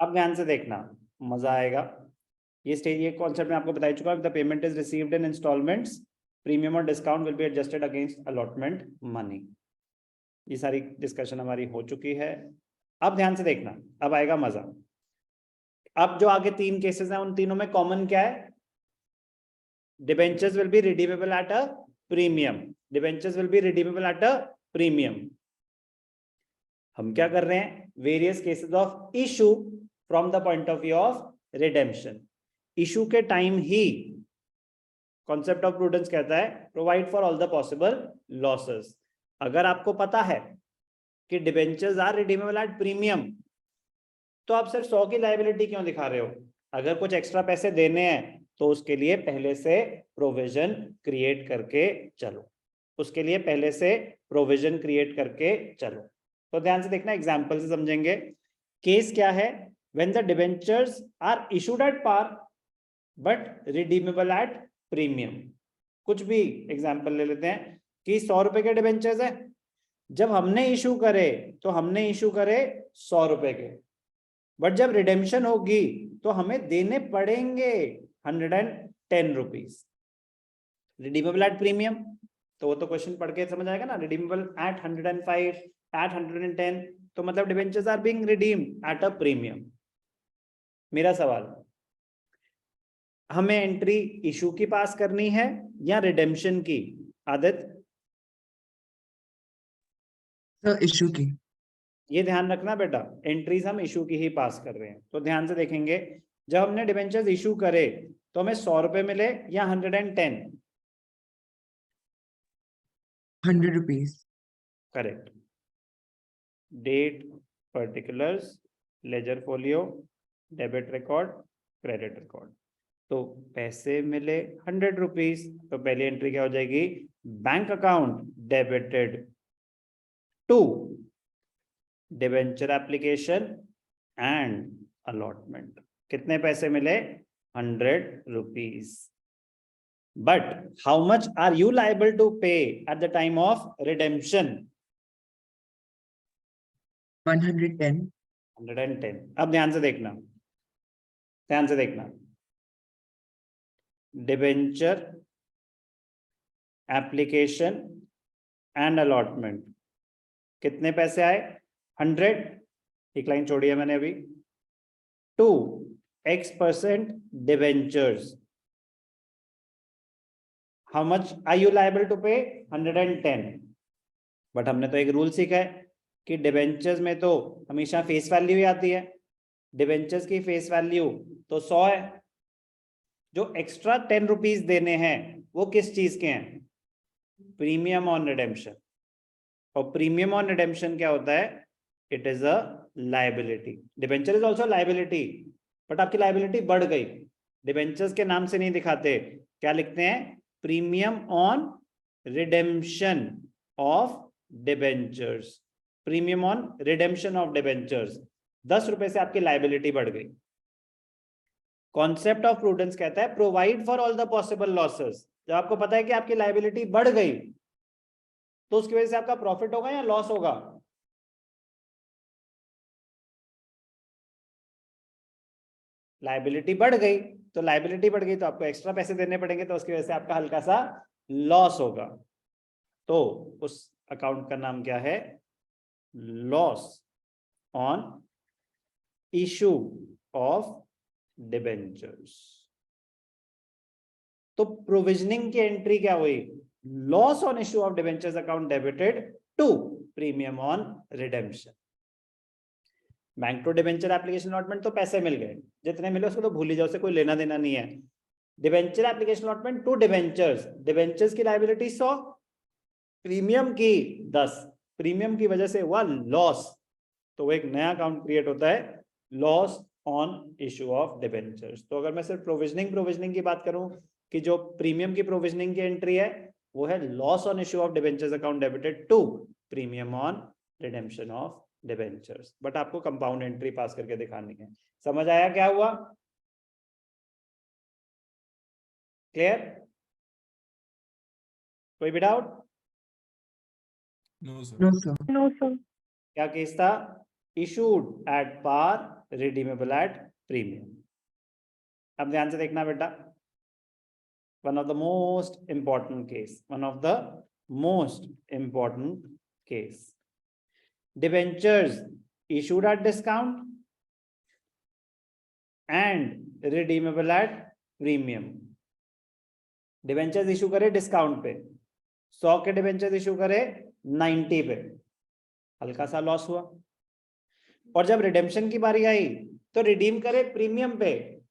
अब ध्यान से देखना, मजा आएगा। ये कॉन्सेप्ट मैं आपको बता चुका हूं। The payment is received in instalments, premium और discount will be adjusted against allotment money. ये सारी डिस्कशन हमारी हो चुकी है। अब ध्यान से देखना, अब आएगा मजा। अब जो आगे 3 केसेस हैं उन तीनों में कॉमन क्या है? Debentures will be redeemable at a premium. Debentures will be redeemable at a premium. हम क्या कर रहे हैं? Various cases of issue from the point of view of redemption. Issue के टाइम ही कॉन्सेप्ट ऑफ प्रूडेंस कहता है provide for all the possible losses. अगर आपको पता है कि debentures are redeemable at premium, तो आप सिर्फ 100 की लायबिलिटी क्यों दिखा रहे हो? अगर कुछ एक्स्ट्रा पैसे देने हैं तो उसके लिए पहले से प्रोविजन क्रिएट करके चलो, उसके लिए पहले से प्रोविजन क्रिएट करके चलो। तो ध्यान से देखना, एग्जांपल से समझेंगे। केस क्या है? When the debentures are issued at par but redeemable at premium. कुछ भी एग्जांपल ले लेते हैं कि 100 रुपए के डिबेंचर्स है, जब हमने इशू करे तो हमने इशू करे 100 रुपए के, बट जब रिडेम्पशन होगी तो हमें देने पड़ेंगे 110 रुपीज। रिडीमेबल एट प्रीमियम, तो वो तो क्वेश्चन पढ़ के समझ आएगा ना। रिडीमेबल एट 105, एट 110, तो मतलब debentures are being redeemed at a premium. मेरा सवाल, हमें एंट्री इशू की पास करनी है या रिडेम्पशन की? आदित्य, इशू की। ये ध्यान रखना बेटा, एंट्रीज हम इशू की ही पास कर रहे हैं। तो ध्यान से देखेंगे, जब हमने डिबेंचर्स इशू करे तो हमें 100 रुपए मिले या 110? 100 rupees. Correct. Date, particulars, ledger folio, debit record, credit record. तो पैसे मिले 100 रुपीज, तो पहली एंट्री क्या हो जाएगी? Bank account debited to debenture application and allotment. कितने पैसे मिले? 100 rupees. But how much are you liable to pay at the time of redemption? 110। 110। अब ध्यान से देखना, ध्यान से देखना, डिबेंचर एप्लीकेशन एंड अलॉटमेंट कितने पैसे आए? 100। एक लाइन छोड़ी है मैंने अभी। To X% debentures, how much are you liable to pay? 110। But हमने तो एक रूल सीखा है कि डिबेंचर्स में तो हमेशा फेस वैल्यू ही आती है। डिबेंचर्स की फेस वैल्यू तो 100 है। जो एक्स्ट्रा 10 रुपीज देने हैं वो किस चीज के हैं? Premium on redemption. और प्रीमियम ऑन रिडेम्पशन क्या होता है? It is a liability. Debenture is also liability, but आपकी लायबिलिटी बढ़ गई। डिबेंचर्स के नाम से नहीं दिखाते, क्या लिखते हैं? Premium on redemption of debentures. Premium on redemption of debentures, 10 रुपए से आपकी लायबिलिटी बढ़ गई। कॉन्सेप्ट ऑफ प्रूडेंस कहता है provide for all the possible losses. जब आपको पता है कि आपकी लायबिलिटी बढ़ गई तो उसकी वजह से आपका प्रॉफिट होगा या लॉस होगा? लायबिलिटी बढ़ गई, तो लायबिलिटी बढ़ गई तो आपको एक्स्ट्रा पैसे देने पड़ेंगे, तो उसकी वजह से आपका हल्का सा लॉस होगा। तो उस अकाउंट का नाम क्या है? Loss on issue of debentures. तो प्रोविजनिंग की एंट्री क्या हुई? Loss on issue of debentures account debited to premium on redemption. Bank to debenture application allotment तो पैसे मिल गए, जितने मिले उसको तो भूल ही जाओ, उससे कोई लेना देना नहीं है। Debenture application allotment to debentures, debentures की लायबिलिटी 100, प्रीमियम की 10। प्रीमियम की वजह से हुआ लॉस, तो वो एक नया अकाउंट क्रिएट होता है, loss on issue of debentures. तो अगर मैं सिर्फ प्रोविजनिंग की बात करूं कि जो प्रीमियम की प्रोविजनिंग की एंट्री है वो है loss on issue of debentures account debited to premium on redemption of debentures. But आपको कंपाउंड एंट्री पास करके दिखानी है। समझ आया क्या हुआ? क्लियर? कोई भी doubt? No sir. No sir. No sir. क्या केस था? issued at par, redeemable at premium. अब ध्यान से देखना बेटा, one of the most important case, debentures issued at discount and redeemable at premium. Debentures issue करे डिस्काउंट पे, 100 के डिबेंचर्स इशू करे 90 पे, हल्का सा लॉस हुआ। और जब रिडेम्पशन की बारी आई तो रिडीम करे प्रीमियम पे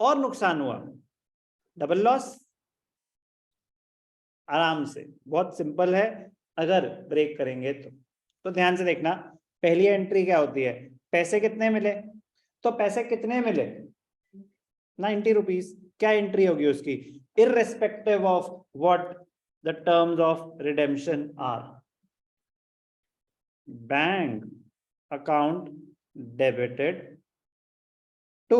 और नुकसान हुआ, डबल लॉस। आराम से, बहुत सिंपल है अगर ब्रेक करेंगे तो ध्यान से देखना, पहली एंट्री क्या होती है, पैसे कितने मिले, तो पैसे कितने मिले 90 रुपीज, क्या एंट्री होगी उसकी, irrespective of what the terms of redemption are. Bank account debited to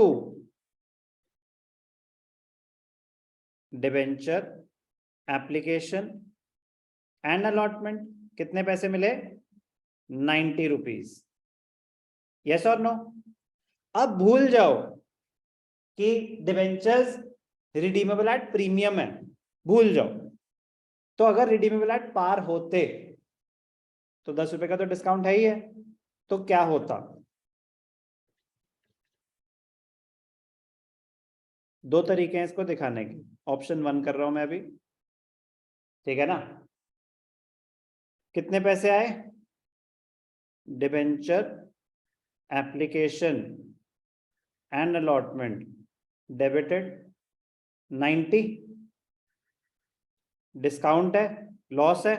debenture application and allotment, कितने पैसे मिले 90 रुपीज, यस और नो। अब भूल जाओ कि डिबेंचर्स रिडीमेबल एट प्रीमियम है, भूल जाओ। तो अगर रिडीमेबल एट पार होते तो 10 रुपए का तो डिस्काउंट है ही है, तो क्या होता, दो तरीके हैं इसको दिखाने के, ऑप्शन 1 कर रहा हूं मैं अभी, ठीक है ना। कितने पैसे आए, debenture application and allotment debited 90, discount है, लॉस है,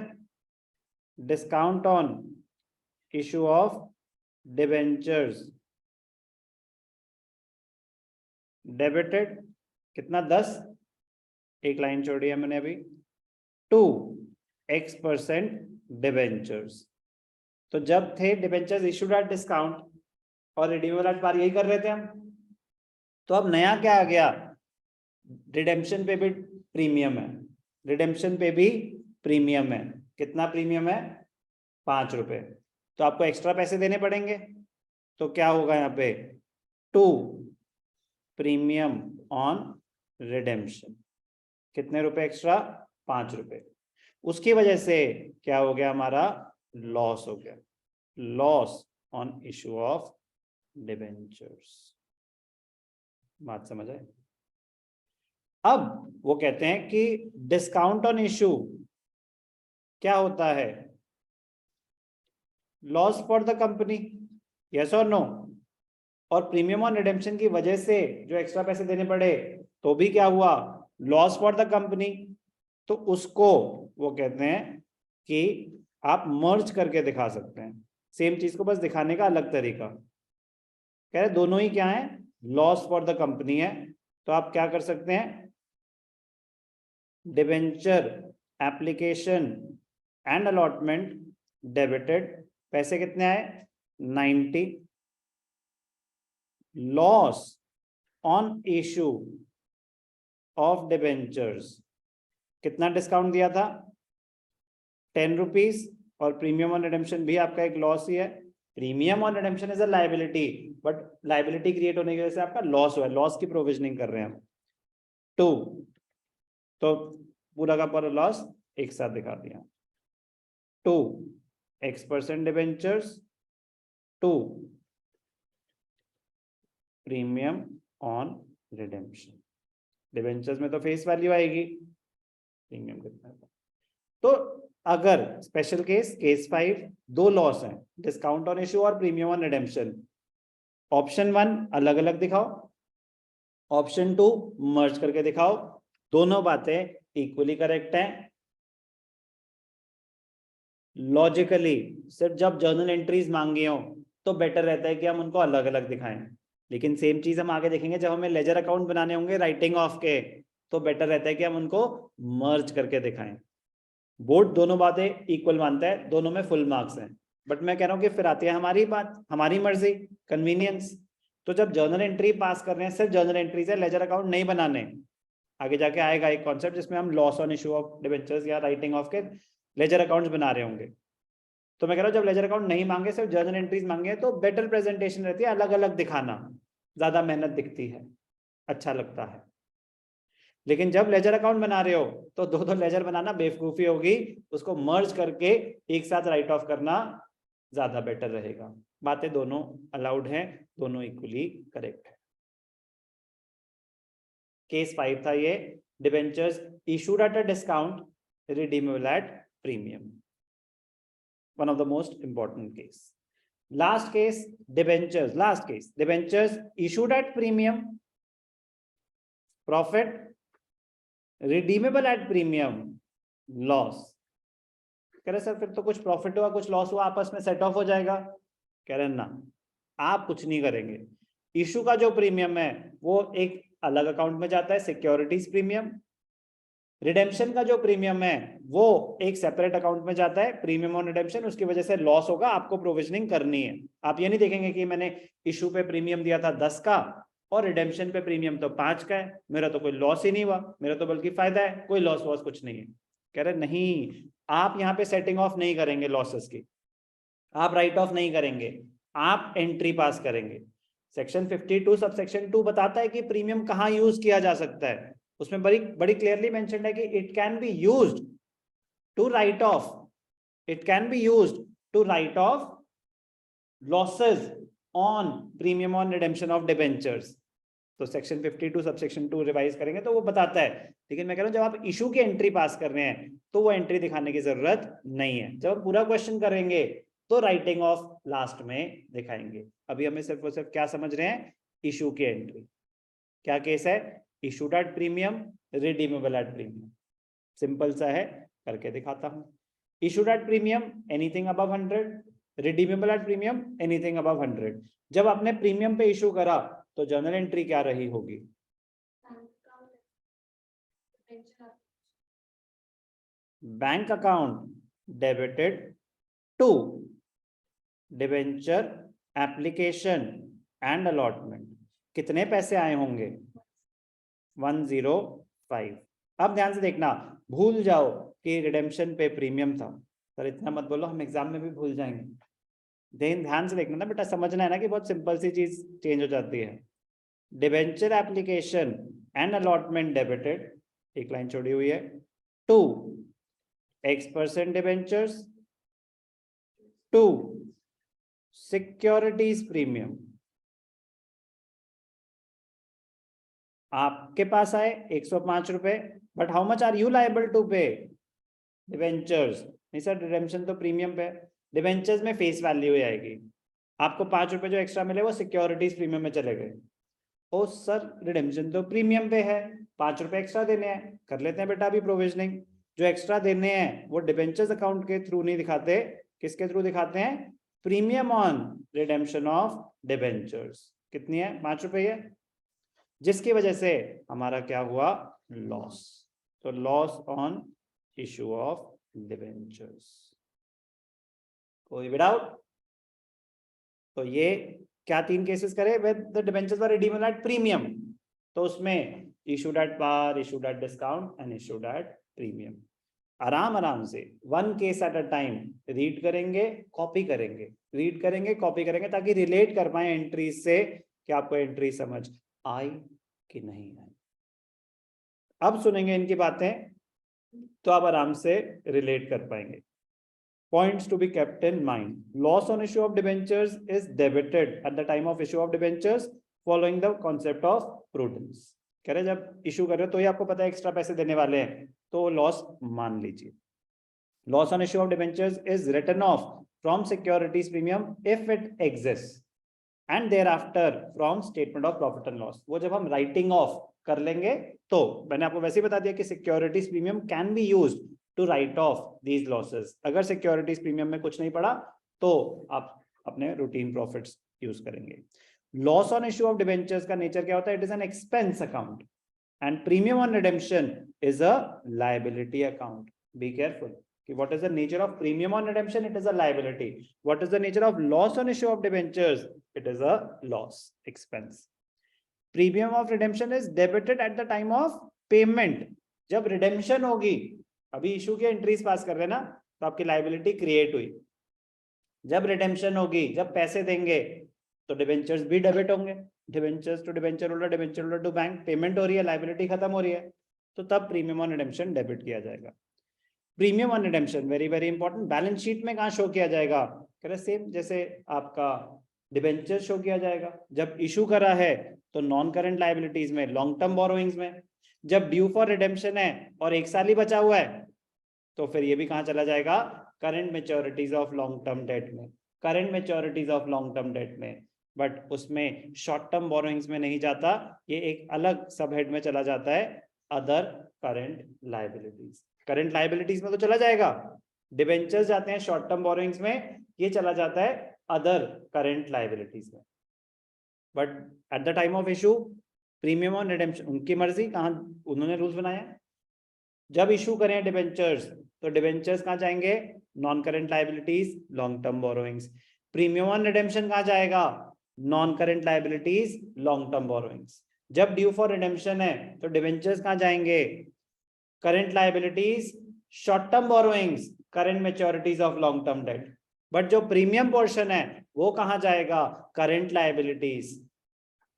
discount on issue of debentures debited कितना 10, एक लाइन छोड़ी है मैंने अभी, 2x% डिबेंचर्स। तो जब थे डिबेंचर्स इशूड एट डिस्काउंट और रिडीमेबल एट पार, यही कर रहे थे हम। तो अब नया क्या आ गया, रिडेम्पशन पे भी प्रीमियम है, रिडेम्पशन पे भी प्रीमियम है, कितना प्रीमियम है 5 रुपए, तो आपको एक्स्ट्रा पैसे देने पड़ेंगे। तो क्या होगा यहाँ पे 2 प्रीमियम ऑन रिडेम्पशन, कितने रुपए एक्स्ट्रा 5 रुपए, उसकी वजह से क्या हो गया हमारा लॉस हो गया, loss on issue of debentures. बात समझ आए। अब वो कहते हैं कि डिस्काउंट ऑन इशू क्या होता है, loss for the company, yes और नो। और प्रीमियम ऑन रिडेम्पशन की वजह से जो एक्स्ट्रा पैसे देने पड़े तो भी क्या हुआ, लॉस फॉर द कंपनी। तो उसको वो कहते हैं कि आप मर्ज करके दिखा सकते हैं, सेम चीज को बस दिखाने का अलग तरीका। कह रहे दोनों ही क्या है, लॉस फॉर द कंपनी है। तो आप क्या कर सकते हैं, debenture application and allotment debited, पैसे कितने आए 90, loss on issue of debentures, कितना डिस्काउंट दिया था 10 रुपीज, और प्रीमियम ऑन रिडेम्पशन भी आपका एक लॉस ही है। Premium on redemption is a liability, but liability create होने की वजह से आपका लॉस हुआ है, लॉस की प्रोविजनिंग कर रहे हैं हम 2, तो पूरा का पूरा लॉस एक साथ दिखा दिया, 2x% debentures, 2 premium on redemption. Debentures में तो फेस वैल्यू आएगी, प्रीमियम कितना है। तो अगर स्पेशल केस, केस 5, 2 लॉस हैं, डिस्काउंट ऑन इशू और प्रीमियम ऑन रिडेम्पशन, ऑप्शन 1 अलग अलग दिखाओ, ऑप्शन 2 मर्ज करके दिखाओ, दोनों बातें इक्वली करेक्ट हैं। लॉजिकली सिर्फ जब जर्नल एंट्रीज मांगी हो तो बेटर रहता है कि हम उनको अलग अलग दिखाएं, लेकिन सेम चीज हम आगे देखेंगे जब हमें लेजर अकाउंट बनाने होंगे राइटिंग ऑफ के, तो बेटर रहता है कि हम उनको मर्ज करके दिखाएं। बोर्ड दोनों बातें इक्वल मानता है, दोनों में फुल मार्क्स हैं, बट मैं कह रहा हूं कि फिर आती है हमारी बात, हमारी मर्जी, कन्वीनियंस। तो जब जर्नल एंट्री पास कर रहे हैं, सिर्फ जर्नल एंट्री से लेजर अकाउंट नहीं बनाने, आगे जाके आएगा एक कॉन्सेप्ट जिसमें हम loss on issue of debentures या राइटिंग ऑफ के लेजर अकाउंट्स बना रहे होंगे, तो मैं कह रहा हूँ जब लेजर अकाउंट नहीं मांगे, सिर्फ जर्नल एंट्रीज मांगे, तो बेटर प्रेजेंटेशन रहती है, अलग अलग दिखाना, ज्यादा मेहनत दिखती है, अच्छा लगता है। लेकिन जब लेजर अकाउंट बना रहे हो तो दो दो लेजर बनाना बेवकूफी होगी, उसको मर्ज करके एक साथ राइट ऑफ करना ज्यादा बेटर रहेगा। बातें दोनों अलाउड हैं, दोनों इक्वली करेक्ट है। केस 5 था ये, debentures issued at a discount, redeemable at premium, one of the most important case. Last case debentures issued at premium, profit, redeemable at premium, loss. कह रहे सर फिर तो कुछ प्रॉफिट हुआ कुछ लॉस हुआ, आपस में सेट ऑफ हो जाएगा। कह रहे ना, आप कुछ नहीं करेंगे। इशू का जो प्रीमियम है वो एक अलग अकाउंट में जाता है, सिक्योरिटीज प्रीमियम। रिडेम्पशन का जो प्रीमियम है वो एक सेपरेट अकाउंट में जाता है, प्रीमियम और रिडेम्पशन। उसकी वजह से लॉस होगा, आपको प्रोविजनिंग करनी है। आप ये नहीं देखेंगे कि मैंने इशू पे प्रीमियम दिया था 10 का और रिडेम्पशन पे प्रीमियम तो 5 का है, मेरा तो कोई लॉस ही नहीं हुआ, मेरा तो बल्कि फायदा है, कोई लॉस वॉस कुछ नहीं है। कह रहे नहीं, आप यहाँ पे सेटिंग ऑफ नहीं करेंगे लॉसेस की, आप राइट ऑफ नहीं करेंगे, आप एंट्री पास करेंगे। सेक्शन 52 सब सेक्शन 2 बताता है कि प्रीमियम कहाँ यूज किया जा सकता है। उसमें बड़ी बड़ी क्लियरली मेंशन्ड है कि it can be used to write off, it can be used to write off losses on premium on redemption of debentures. तो सेक्शन 52 सब सेक्शन 2 रिवाइज करेंगे तो वो बताता है। लेकिन मैं कह रहा हूं जब आप इशू की एंट्री पास कर रहे हैं तो वो एंट्री दिखाने की जरूरत नहीं है। जब आप पूरा क्वेश्चन करेंगे तो राइटिंग ऑफ लास्ट में दिखाएंगे। अभी हमें सिर्फ और सिर्फ क्या समझ रहे हैं, इशू की एंट्री। क्या केस है, issued at premium, redeemable at premium. Simple सा है, करके दिखाता हूं। Issued at premium anything above 100, redeemable at premium anything above 100। जब आपने प्रीमियम पे इशू करा तो जर्नल एंट्री क्या रही होगी, bank account debited to debenture application and allotment. कितने पैसे आए होंगे, 105। अब ध्यान से देखना, भूल जाओ कि रिडेम्पशन पे प्रीमियम था। सर इतना मत बोलो, हम एग्जाम में भी भूल जाएंगे। ध्यान से देखना ना बेटा, समझना है ना कि बहुत सिंपल सी चीज चेंज हो जाती है। Debenture application and allotment debited, एक लाइन छोड़ी हुई है, to X% debentures, to securities premium. आपके पास आए 105 रुपए, but how much are you liable to pay, debentures. नहीं सर रिडेम्पशन तो प्रीमियम पे, डिबेंचर्स में फेस वैल्यू आएगी। आपको 5 रुपए जो एक्स्ट्रा मिले वो सिक्योरिटीज प्रीमियम में चले गए। ओ सर रिडेम्पशन तो प्रीमियम पे है, 5 रुपए एक्स्ट्रा देने हैं, कर लेते हैं बेटा अभी प्रोविजनिंग। जो एक्स्ट्रा देने हैं वो डिबेंचर्स अकाउंट के थ्रू नहीं दिखाते, किसके थ्रू दिखाते हैं, premium on redemption of debentures. कितनी है, 5 रुपए है, जिसकी वजह से हमारा क्या हुआ, लॉस। तो loss on issue of debentures. कोई भी डाउट? तो ये क्या 3 केसेस करे, with the debentures were redeemable at premium, तो उसमें issued at par, issued at discount and issued at premium. आराम से 1 case at a time read करेंगे, कॉपी करेंगे, रीड करेंगे, कॉपी करेंगे, ताकि रिलेट कर पाए एंट्रीज से कि आपको एंट्री समझ आई कि नहीं आई। अब सुनेंगे इनकी बातें तो आप आराम से रिलेट कर पाएंगे। Points to be kept in mind. Loss on issue of debentures is debited at the time of issue of debentures following the concept of prudence. कह रहे जब इशू कर रहे हो तो ये आपको पता है एक्स्ट्रा पैसे देने वाले हैं, तो लॉस मान लीजिए। Loss on issue of debentures is written off from securities premium if it exists and thereafter from statement of profit and loss. वो जब हम writing off कर लेंगे तो मैंने आपको वैसे ही बता दिया कि securities premium can be used to write off these losses. अगर securities premium में कुछ नहीं पड़ा तो आप अपने routine profits use करेंगे। Loss on issue of debentures का nature क्या होता है, it is an expense account and premium on redemption is a liability account. Be careful. What is the nature of premium on redemption? It is a liability. What is the nature of loss on issue of debentures? It is a loss, expense. Premium of redemption is debited at the time of payment. जब redemption होगी, अभी issue की entries pass कर रहे हैं ना, तो आपकी लाइबिलिटी क्रिएट हुई, जब रिडेम्पशन होगी, जब पैसे देंगे, तो डिबेंचर्स भी डेबिट होंगे, debentures to debenture holder, debenture holder to bank, payment हो रही है, लायबिलिटी खत्म हो रही है, तो तब प्रीमियम ऑन रिडेम्पशन डेबिट किया जाएगा। Premium on redemption very very important, balance sheet में कहाँ शो किया जाएगा, कह रहे सेम जैसे आपका डिबेंचर शो किया जाएगा, जब इशू करा है तो नॉन करंट लायबिलिटीज में, लॉन्ग टर्म बोरोइंग्स में, जब ड्यू फॉर रिडेम्पशन है और 1 साल ही बचा हुआ है तो फिर ये भी कहाँ चला जाएगा, current maturities of long term debt में, current maturities of long term debt में, बट उसमें शॉर्ट टर्म बोरोइंग्स में नहीं जाता, ये एक अलग सब हेड में चला जाता है, other current liabilities. Current liabilities में तो चला जाएगा, डिबेंचर्स जाते हैं शॉर्ट टर्म बोरोइंग्स में, ये चला जाता है अदर करंट लायबिलिटीज में। But at the time of issue premium on redemption उनकी मर्जी, कहाँ उन्होंने रूल्स बनाया, जब इशू करें डिबेंचर्स तो डिबेंचर्स कहाँ जाएंगे, non current liabilities, long term borrowings. Premium on redemption कहाँ जाएगा, non current liabilities, long term borrowings. जब ड्यू फॉर रिडेम्पशन है तो डिबेंचर्स कहाँ जाएंगे, current liabilities, short term borrowings, current maturities of long term debt. But जो premium portion है वो कहाँ जाएगा, current liabilities,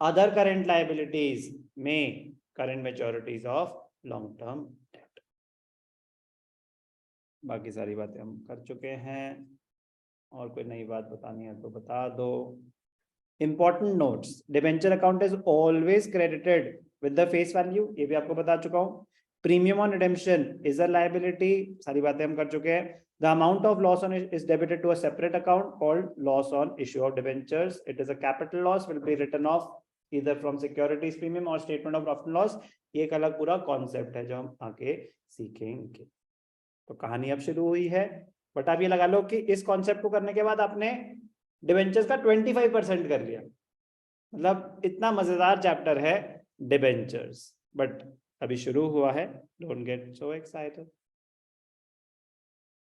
other current liabilities में current maturities of long term debt. बाकी सारी बातें हम कर चुके हैं, और कोई नई बात बतानी है तो बता दो। Important notes, debenture account is always credited with the face value, ये भी आपको बता चुका हूँ। Premium on redemption is a liability, सारी बातें हम कर चुके हैं। The amount of loss on it is debited to a separate account called loss on issue of debentures. It is a capital loss, will be written off either from securities premium or statement of profit and loss. ये एक अलग पूरा concept है जो हम आगे सीखेंगे। तो कहानी अब शुरू हुई है, बट आप ये लगा लो कि इस कॉन्सेप्ट को करने के बाद आपने डिबेंचर्स का 25% कर लिया, मतलब इतना मजेदार चैप्टर है डिबेंचर्स, बट अभी शुरू हुआ है, डोंट गेट सो एक्साइटेड।